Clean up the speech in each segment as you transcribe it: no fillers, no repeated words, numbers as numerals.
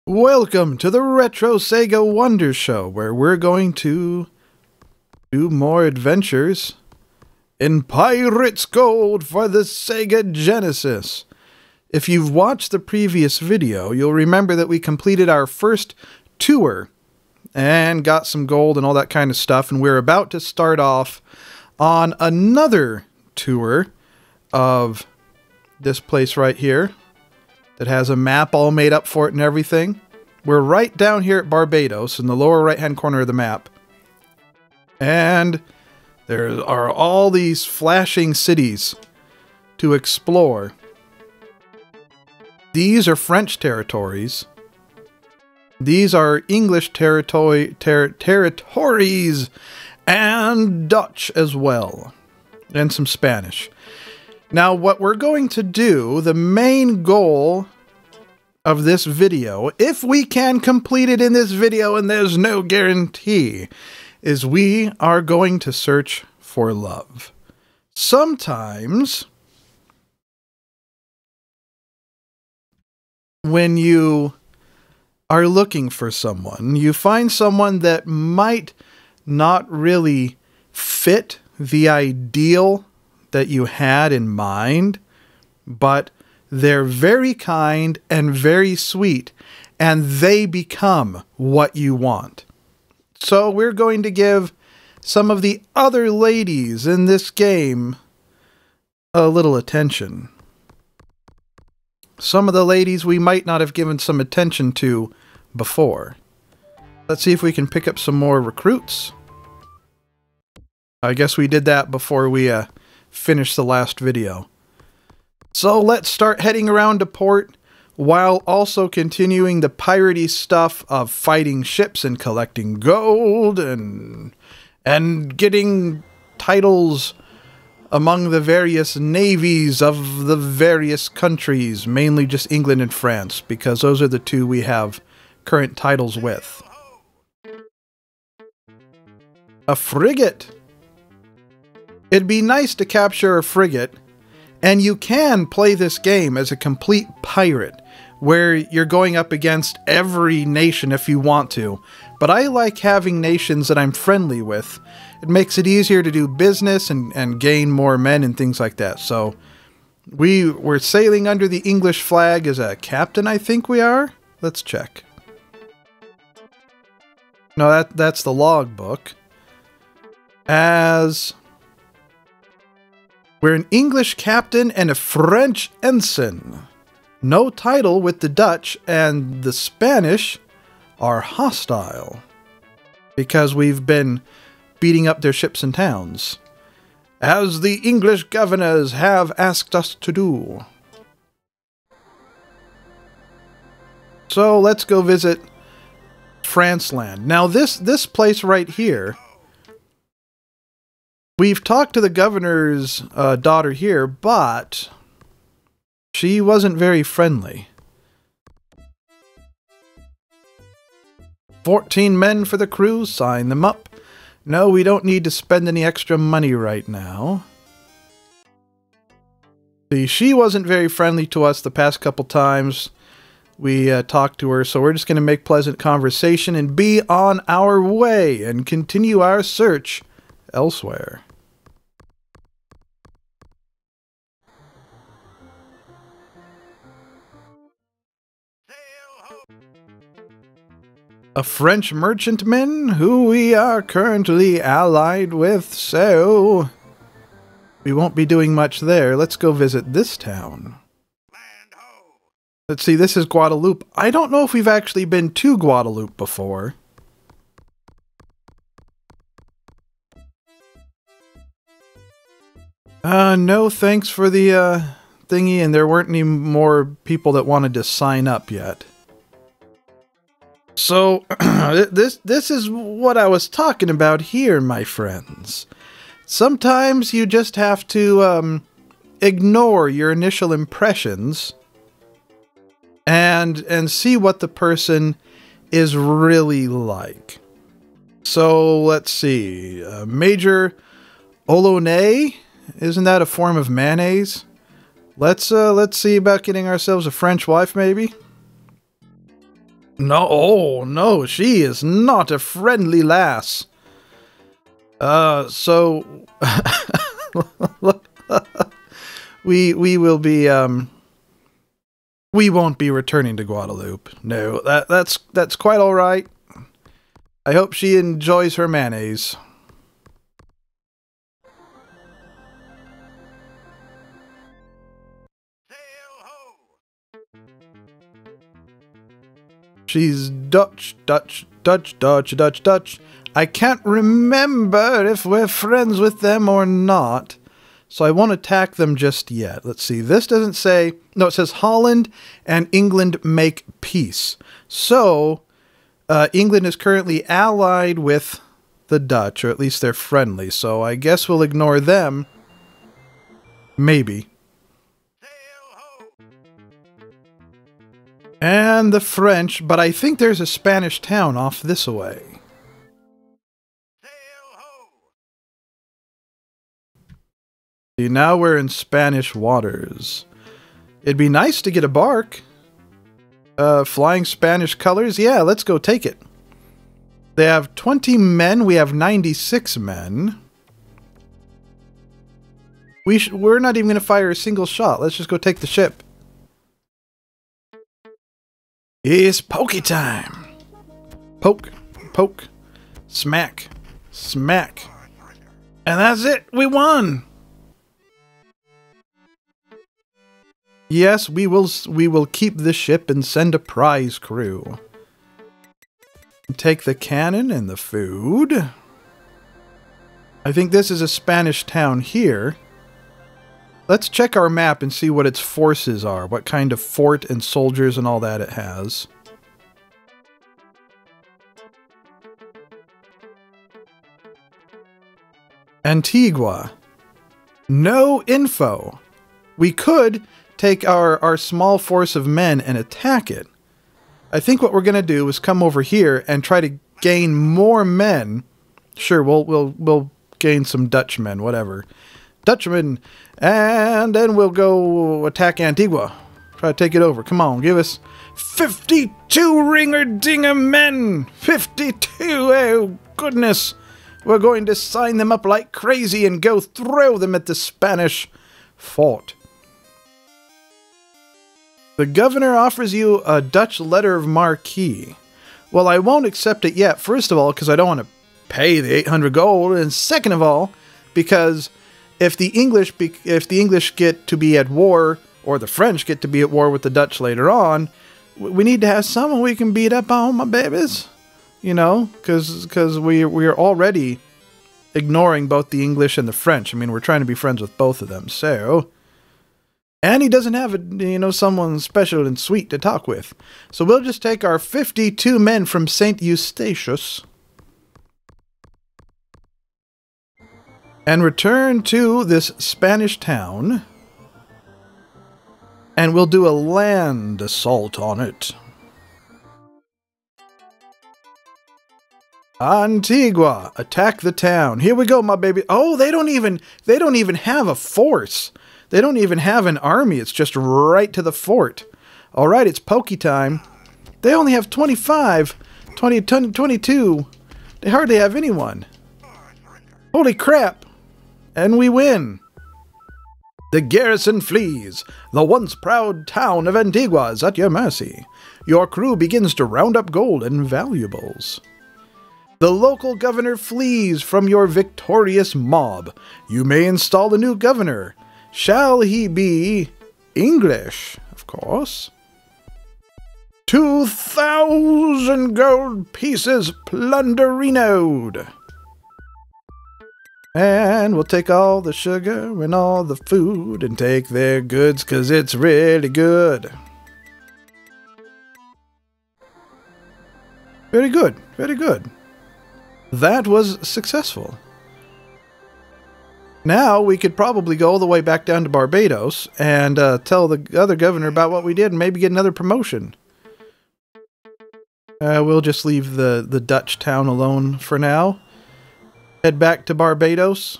Welcome to the Retro Sega Wonder Show, where we're going to do more adventures in Pirates Gold for the Sega Genesis. If you've watched the previous video, you'll remember that we completed our first tour and got some gold and all that kind of stuff, and we're about to start off on another tour of this place right here that has a map all made up for it and everything. We're right down here at Barbados in the lower right-hand corner of the map. And there are all these flashing cities to explore. These are French territories. These are English territories and Dutch as well. And some Spanish. Now, what we're going to do, the main goal of this video, if we can complete it in this video, and there's no guarantee, is we are going to search for love. Sometimes, when you are looking for someone, you find someone that might not really fit the ideal that you had in mind, but they're very kind and very sweet, and they become what you want. So we're going to give some of the other ladies in this game a little attention. Some of the ladies we might not have given some attention to before. Let's see if we can pick up some more recruits. I guess we did that before we finish the last video. So let's start heading around to port while also continuing the piratey stuff of fighting ships and collecting gold and getting titles among the various navies of the various countries, mainly just England and France, because those are the two we have current titles with. A frigate! It'd be nice to capture a frigate, and you can play this game as a complete pirate, where you're going up against every nation if you want to, but I like having nations that I'm friendly with. It makes it easier to do business and gain more men and things like that. So we're sailing under the English flag as a captain, I think we are? Let's check. No, that's the logbook. As we're an English captain and a French ensign. No title with the Dutch, and the Spanish are hostile because we've been beating up their ships and towns, as the English governors have asked us to do. So let's go visit France land. Now this place right here, we've talked to the governor's daughter here, but she wasn't very friendly. 14 men for the crew, sign them up. No, we don't need to spend any extra money right now. See, she wasn't very friendly to us the past couple times we talked to her, so we're just going to make pleasant conversation and be on our way and continue our search elsewhere. A French merchantman who we are currently allied with, so we won't be doing much there. Let's go visit this town. Let's see, this is Guadeloupe. I don't know if we've actually been to Guadeloupe before. No thanks for the thingy, and there weren't any more people that wanted to sign up yet. So, this is what I was talking about here, my friends. Sometimes you just have to ignore your initial impressions and see what the person is really like. So, let's see. Major Olonais? Isn't that a form of mayonnaise? Let's see about getting ourselves a French wife, maybe? No, oh, no, she is not a friendly lass. So we will be we won't be returning to Guadeloupe. No, that's quite all right. I hope she enjoys her mayonnaise. She's Dutch. I can't remember if we're friends with them or not, so I won't attack them just yet. Let's see, this doesn't say... No, it says Holland and England make peace. So, England is currently allied with the Dutch, or at least they're friendly, so I guess we'll ignore them. Maybe. And the French, but I think there's a Spanish town off this way. See, now we're in Spanish waters. It'd be nice to get a bark. Flying Spanish colors? Yeah, let's go take it. They have 20 men, we have 96 men. We're not even going to fire a single shot. Let's just go take the ship. It's pokey time. Poke, poke, smack, smack. And that's it. We won. Yes, we will keep the ship and send a prize crew. Take the cannon and the food. I think this is a Spanish town here. Let's check our map and see what its forces are. What kind of fort and soldiers and all that it has. Antigua. No info. We could take our small force of men and attack it. I think what we're going to do is come over here and try to gain more men. Sure, we'll gain some Dutchmen, whatever. Dutchmen, and then we'll go attack Antigua. Try to take it over. Come on, give us 52 ringer-dinger men! 52! Oh, goodness! We're going to sign them up like crazy and go throw them at the Spanish fort. The governor offers you a Dutch letter of marque. Well, I won't accept it yet, first of all, because I don't want to pay the 800 gold, and second of all, because if the English get to be at war, or the French get to be at war with the Dutch later on, we need to have someone we can beat up on, my babies. You know, because we are already ignoring both the English and the French. I mean, we're trying to be friends with both of them, so... And he doesn't have, someone special and sweet to talk with. So we'll just take our 52 men from St. Eustatius and return to this Spanish town. And we'll do a land assault on it. Antigua, attack the town. Here we go, my baby. Oh, they don't even have a force. They don't even have an army. It's just right to the fort. All right, it's pokey time. They only have 25, 22. They hardly have anyone. Holy crap. And we win. The garrison flees. The once proud town of Antigua is at your mercy. Your crew begins to round up gold and valuables. The local governor flees from your victorious mob. You may install a new governor. Shall he be English, of course? 2,000 gold pieces plunderinoed. And we'll take all the sugar and all the food and take their goods, 'cause it's really good. Very good, very good. That was successful. Now we could probably go all the way back down to Barbados and tell the other governor about what we did and maybe get another promotion. We'll just leave the Dutch town alone for now. Head back to Barbados.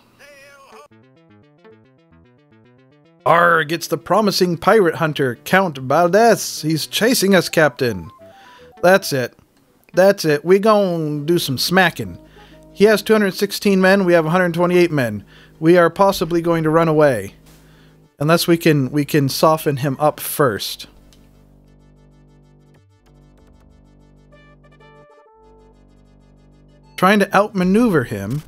Arrgh, it's the promising pirate hunter, Count Valdez. He's chasing us, Captain. That's it. That's it. We gonna do some smacking. He has 216 men. We have 128 men. We are possibly going to run away. Unless we can soften him up first. Trying to outmaneuver him.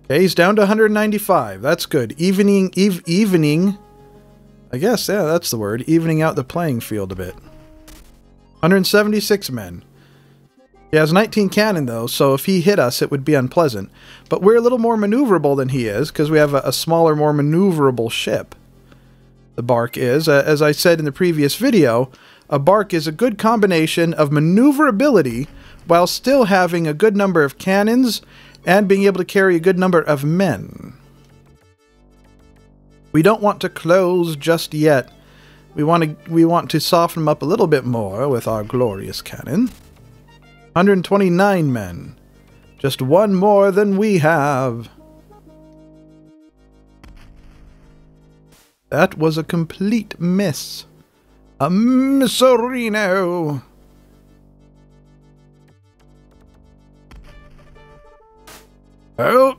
Okay, he's down to 195. That's good. Evening. I guess, yeah, that's the word. Evening out the playing field a bit. 176 men. He has 19 cannon, though, so if he hit us, it would be unpleasant. But we're a little more maneuverable than he is, because we have a smaller, more maneuverable ship. The bark is, as I said in the previous video, a bark is a good combination of maneuverability while still having a good number of cannons and being able to carry a good number of men. We don't want to close just yet. We want to soften them up a little bit more with our glorious cannon. 129 men. Just one more than we have. That was a complete miss. A misserino. Oh,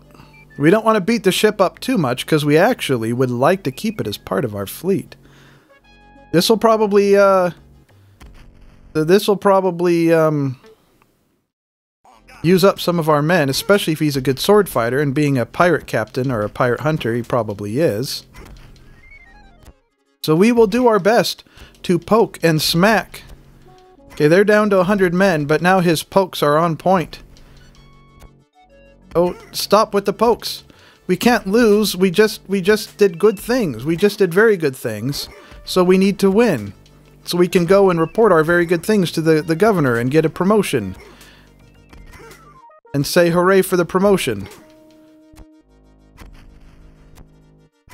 we don't want to beat the ship up too much because we actually would like to keep it as part of our fleet. This will probably use up some of our men, especially if he's a good sword fighter, and being a pirate captain or a pirate hunter, he probably is. So we will do our best to poke and smack. Okay, they're down to 100 men, but now his pokes are on point. Oh, stop with the pokes. We can't lose. We just did good things. We just did very good things. So we need to win. So we can go and report our very good things to the governor and get a promotion. And say hooray for the promotion.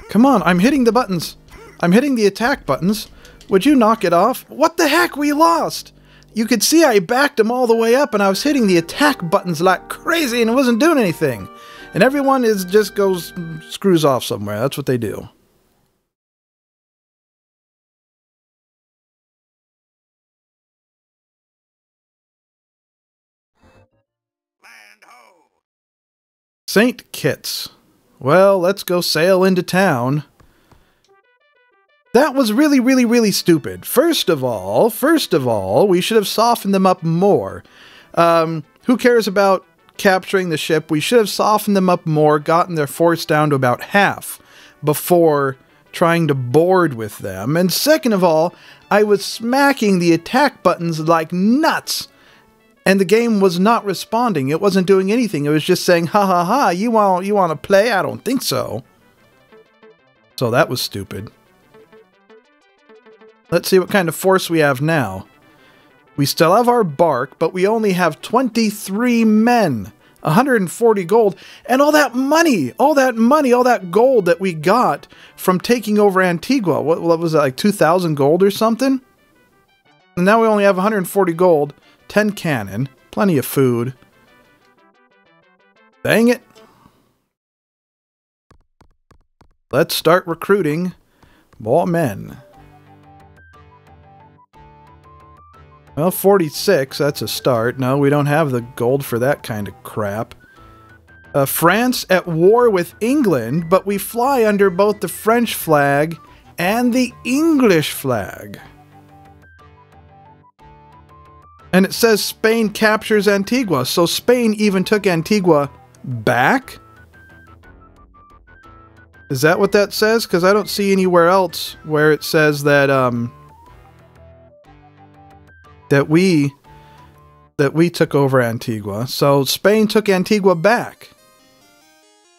Come on, I'm hitting the buttons. I'm hitting the attack buttons. Would you knock it off? What the heck? We lost! You could see I backed him all the way up and I was hitting the attack buttons like crazy and it wasn't doing anything. And everyone just screws off somewhere. That's what they do. Land ho! St. Kitts. Well, let's go sail into town. That was really, really, really stupid. First of all, we should have softened them up more. Who cares about capturing the ship? We should have softened them up more, gotten their force down to about half before trying to board with them. And second of all, I was smacking the attack buttons like nuts. And the game was not responding. It wasn't doing anything. It was just saying, ha ha ha, you want to play? I don't think so. So that was stupid. Let's see what kind of force we have now. We still have our bark, but we only have 23 men, 140 gold, and all that money, all that gold that we got from taking over Antigua. What was it, like 2,000 gold or something? And now we only have 140 gold, 10 cannon, plenty of food. Dang it. Let's start recruiting more men. Well, 46, that's a start. No, we don't have the gold for that kind of crap. France at war with England, but we fly under both the French flag and the English flag. And it says Spain captures Antigua, so Spain even took Antigua back? Is that what that says? Because I don't see anywhere else where it says that, that we took over Antigua. So Spain took Antigua back.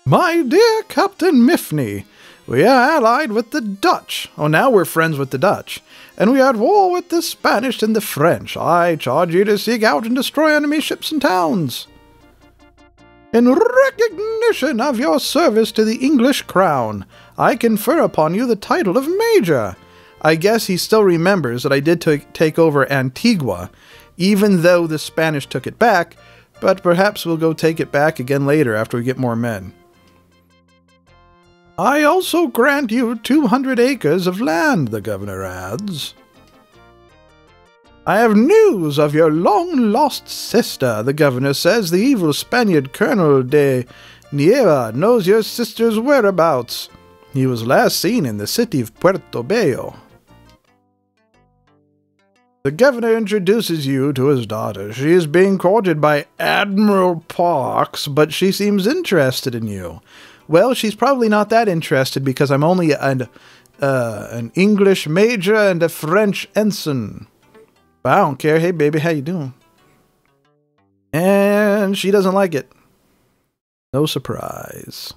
My dear Captain Mifney, we are allied with the Dutch. Oh, now we're friends with the Dutch. And we are at war with the Spanish and the French. I charge you to seek out and destroy enemy ships and towns. In recognition of your service to the English crown, I confer upon you the title of Major. I guess he still remembers that I did take over Antigua, even though the Spanish took it back, but perhaps we'll go take it back again later after we get more men. I also grant you 200 acres of land, the governor adds. I have news of your long-lost sister. The governor says the evil Spaniard Colonel de Nieva knows your sister's whereabouts. He was last seen in the city of Puerto Bello. The governor introduces you to his daughter. She is being courted by Admiral Parks, but she seems interested in you. Well, she's probably not that interested because I'm only an English major and a French ensign. But I don't care. Hey, baby, how you doing? And she doesn't like it. No surprise.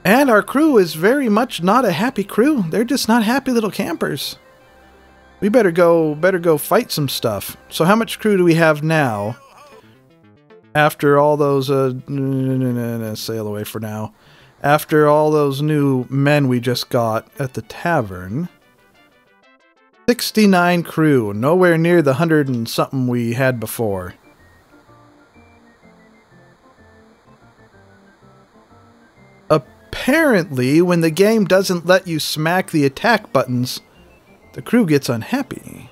And our crew is very much not a happy crew. They're just not happy little campers. We better go fight some stuff. So how much crew do we have now? After all those sail away for now. After all those new men we just got at the tavern. 69 crew, nowhere near the 100 and something we had before. Apparently, when the game doesn't let you smack the attack buttons, the crew gets unhappy.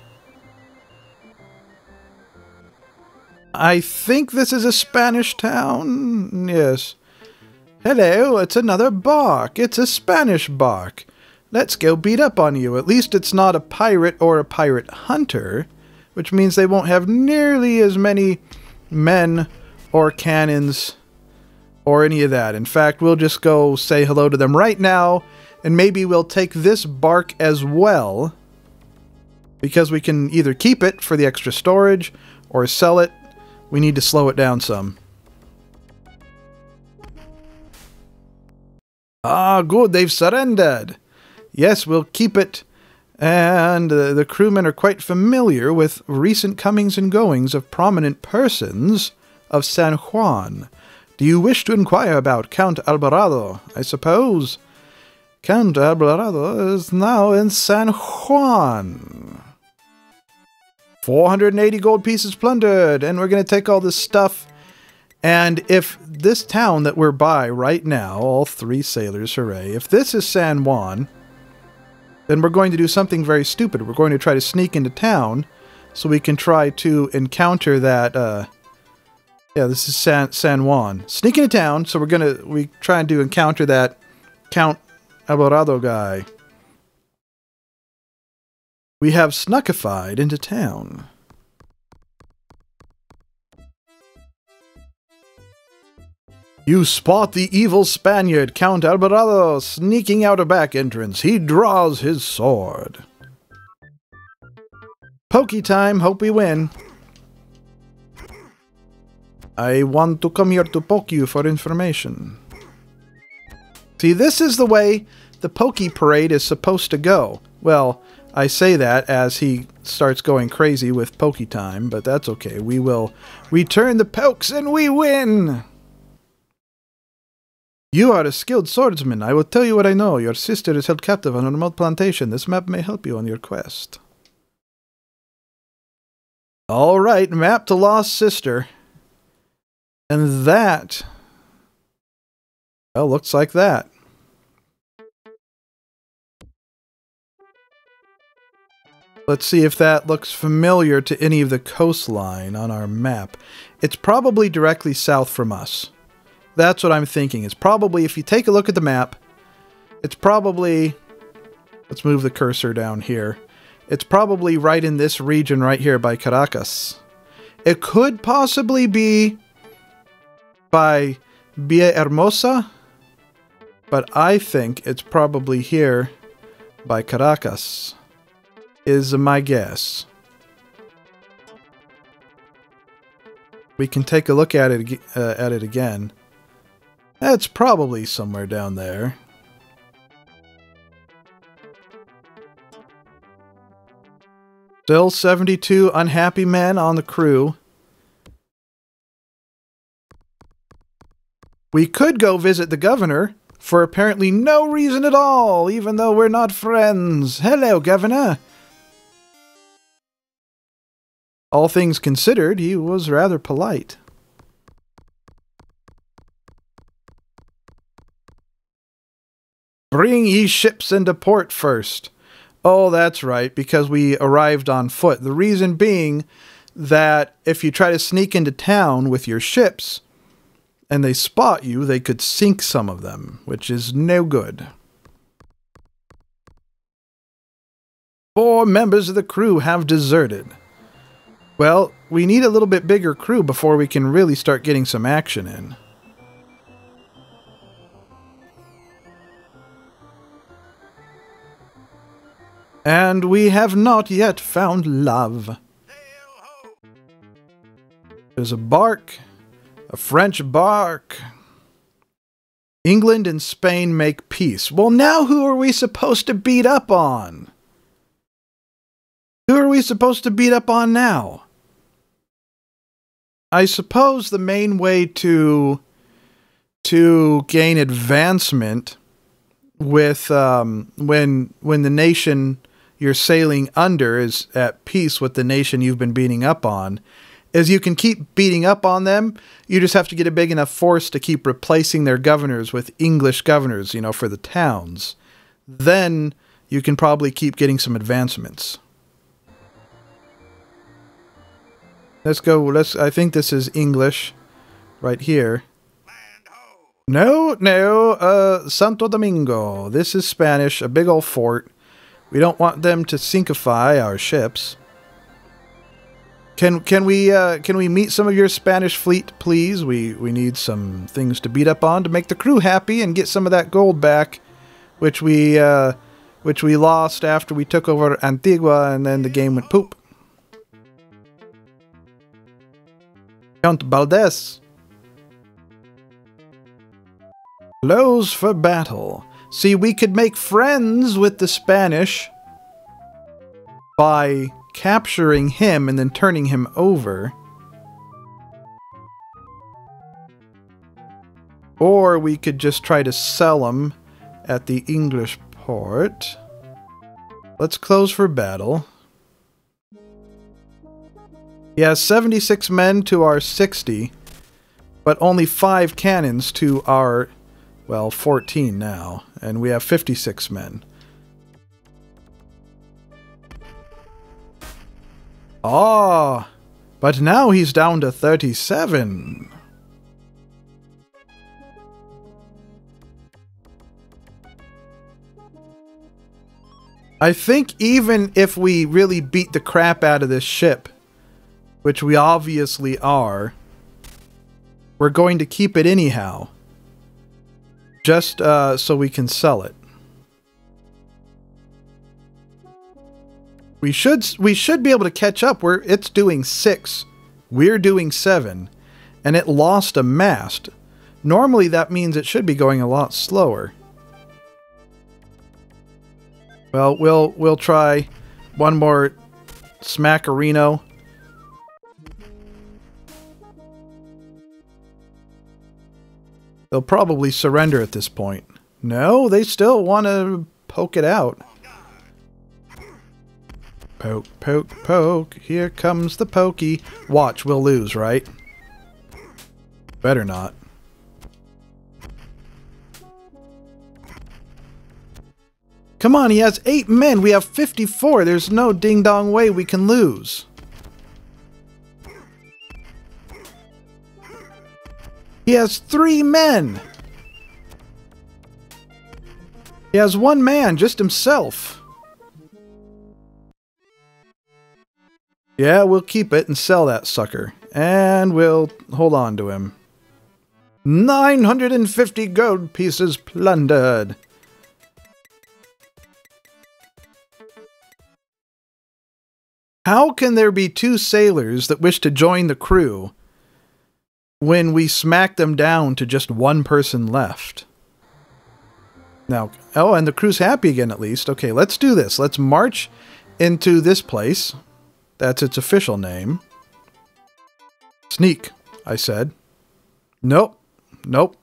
I think this is a Spanish town. Yes. Hello, it's another bark. It's a Spanish bark. Let's go beat up on you. At least it's not a pirate or a pirate hunter, which means they won't have nearly as many men or cannons or any of that. In fact, we'll just go say hello to them right now, and maybe we'll take this bark as well, because we can either keep it for the extra storage or sell it. We need to slow it down some. Ah, good, they've surrendered. Yes, we'll keep it. And the crewmen are quite familiar with recent comings and goings of prominent persons of San Juan. Do you wish to inquire about Count Alvarado? I suppose Count Alvarado is now in San Juan. 480 gold pieces plundered, and we're going to take all this stuff. And if this town that we're by right now, all 3 sailors, hooray, if this is San Juan, then we're going to do something very stupid. We're going to try to sneak into town so we can try to encounter that, yeah, this is San Juan. Sneak into town, so we trying to encounter that Count Alvarado guy. We have snuckified into town. You spot the evil Spaniard, Count Alvarado, sneaking out a back entrance. He draws his sword. Pokey time, hope we win. I want to come here to poke you for information. See, this is the way the pokey parade is supposed to go. Well, I say that as he starts going crazy with pokey time, but that's okay. We will return the pokes and we win! You are a skilled swordsman. I will tell you what I know. Your sister is held captive on a remote plantation. This map may help you on your quest. Alright, map to lost sister. And that, well, looks like that. Let's see if that looks familiar to any of the coastline on our map. It's probably directly south from us. That's what I'm thinking. It's probably, if you take a look at the map, it's probably, let's move the cursor down here. It's probably right in this region right here by Caracas. It could possibly be by Villahermosa, but I think it's probably here by Caracas, is my guess. We can take a look at it again. It's probably somewhere down there. Still 72 unhappy men on the crew. We could go visit the governor for apparently no reason at all, even though we're not friends. Hello, governor. All things considered, he was rather polite. Bring ye ships into port first. Oh, that's right, because we arrived on foot. The reason being that if you try to sneak into town with your ships and they spot you, they could sink some of them, which is no good. 4 members of the crew have deserted. Well, we need a little bit bigger crew before we can really start getting some action in. And we have not yet found love. There's a bark, a French bark. England and Spain make peace. Well, now who are we supposed to beat up on? Who are we supposed to beat up on now? I suppose the main way to gain advancement with when the nation you're sailing under is at peace with the nation you've been beating up on, is you can keep beating up on them. You just have to get a big enough force to keep replacing their governors with English governors, you know, for the towns. Then you can probably keep getting some advancements. Let's go. I think this is English right here. No, Santo Domingo. This is Spanish, a big old fort. We don't want them to sinkify our ships. Can we meet some of your Spanish fleet, please? We need some things to beat up on to make the crew happy and get some of that gold back, which we lost after we took over Antigua and then the game went poop. Count Valdez. Close for battle. See, we could make friends with the Spanish by capturing him and then turning him over. Or we could just try to sell him at the English port. Let's close for battle. He has 76 men to our 60, but only 5 cannons to our, well, 14 now, and we have 56 men. Ah, but now he's down to 37. I think even if we really beat the crap out of this ship, which we obviously are, we're going to keep it anyhow. Just so we can sell it. We should be able to catch up. It's doing 6. We're doing 7. And it lost a mast. Normally that means it should be going a lot slower. Well, we'll try one more smackerino. They'll probably surrender at this point. No, they still want to poke it out. Poke, poke, poke. Here comes the pokey. Watch, we'll lose, right? Better not. Come on, he has 8 men. We have 54. There's no ding-dong way we can lose. He has 3 men. He has 1 man, just himself. Yeah, we'll keep it and sell that sucker. And we'll hold on to him. 950 gold pieces plundered. How can there be 2 sailors that wish to join the crew when we smack them down to just 1 person left? Now, oh, and the crew's happy again at least. Okay, let's do this. Let's march into this place. That's its official name. Sneak, I said. Nope. Nope.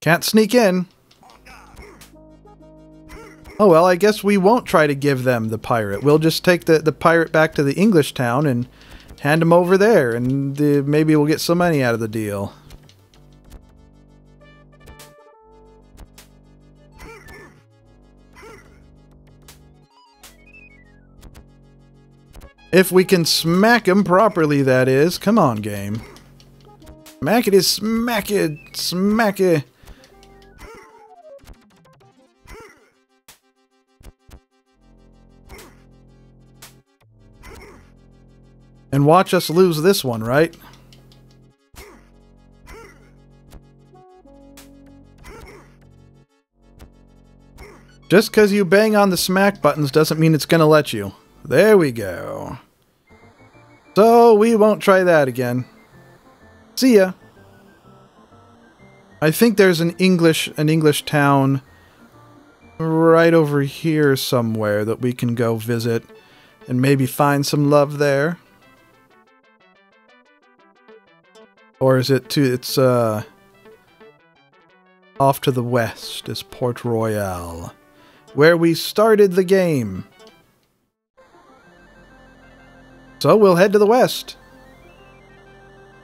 Can't sneak in. Oh well, I guess we won't try to give them the pirate. We'll just take the pirate back to the English town and hand him over there, and maybe we'll get some money out of the deal. If we can smack him properly, that is. Come on, game. Smack it, smack it, smack it. And watch us lose this one, right? Just because you bang on the smack buttons doesn't mean it's going to let you. There we go. So we won't try that again. See ya. I think there's an English town right over here somewhere that we can go visit and maybe find some love there. Or is it it's off to the west is Port Royal, where we started the game. So we'll head to the west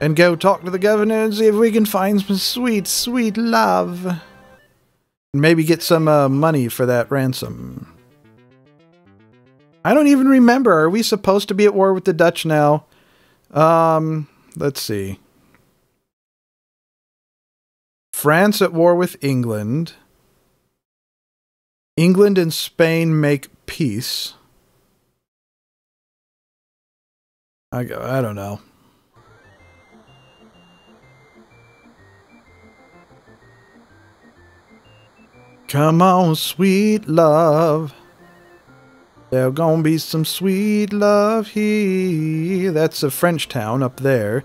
and go talk to the governor and see if we can find some sweet, sweet love. And maybe get some money for that ransom. I don't even remember. Are we supposed to be at war with the Dutch now? Let's see. France at war with England. England and Spain make peace. I don't know. Come on, sweet love. There's gonna be some sweet love here. That's a French town up there.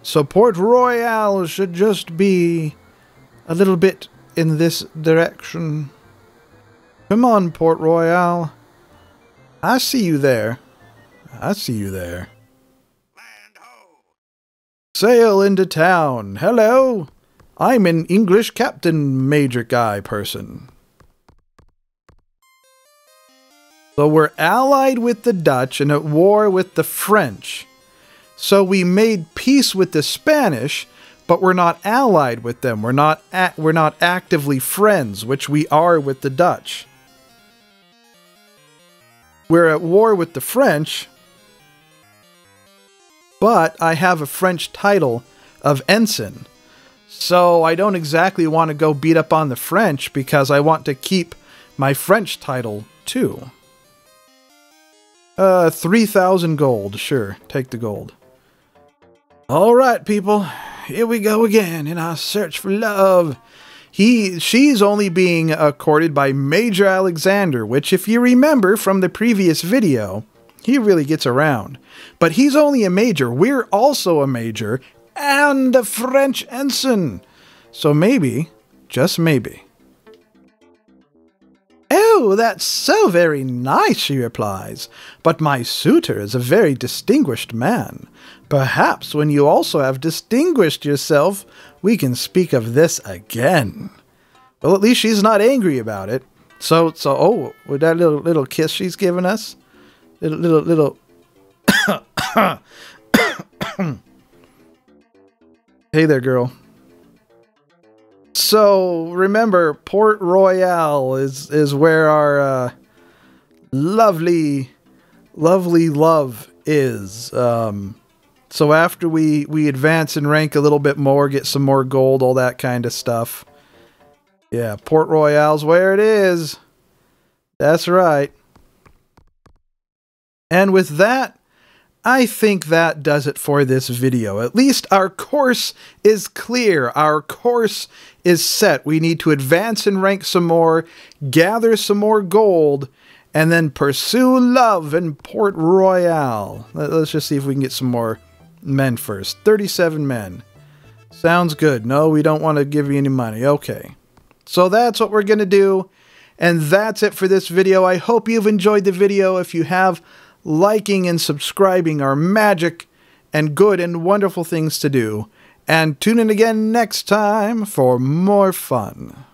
So Port Royal should just be a little bit in this direction. Come on, Port Royal. I see you there. I see you there. Land ho! Sail into town. Hello. I'm an English captain, major guy person. So we're allied with the Dutch and at war with the French. So we made peace with the Spanish, but we're not allied with them. We're not actively friends, which we are with the Dutch. We're at war with the French, but I have a French title of ensign. So I don't exactly want to go beat up on the French because I want to keep my French title too. 3,000 gold. Sure, take the gold. Alright, people. Here we go again in our search for love. She's only being courted by Major Alexander, which if you remember from the previous video, he really gets around. But he's only a major. We're also a major and a French ensign. So maybe, just maybe. Oh, that's so very nice, she replies. But my suitor is a very distinguished man. Perhaps when you also have distinguished yourself, we can speak of this again. Well, at least she's not angry about it. So, oh, with that little kiss she's giving us, little. Hey there, girl. So remember, Port Royal is where our lovely love is. So after we advance in rank a little bit more, get some more gold, all that kind of stuff. Yeah, Port Royal's where it is. That's right. And with that, I think that does it for this video. At least our course is clear. Our course is set. We need to advance in rank some more, gather some more gold, and then pursue love in Port Royal. Let's just see if we can get some more men first. 37 men. Sounds good. No, we don't want to give you any money. Okay. So that's what we're going to do. And that's it for this video. I hope you've enjoyed the video. If you have, liking and subscribing are magic and good and wonderful things to do. And tune in again next time for more fun.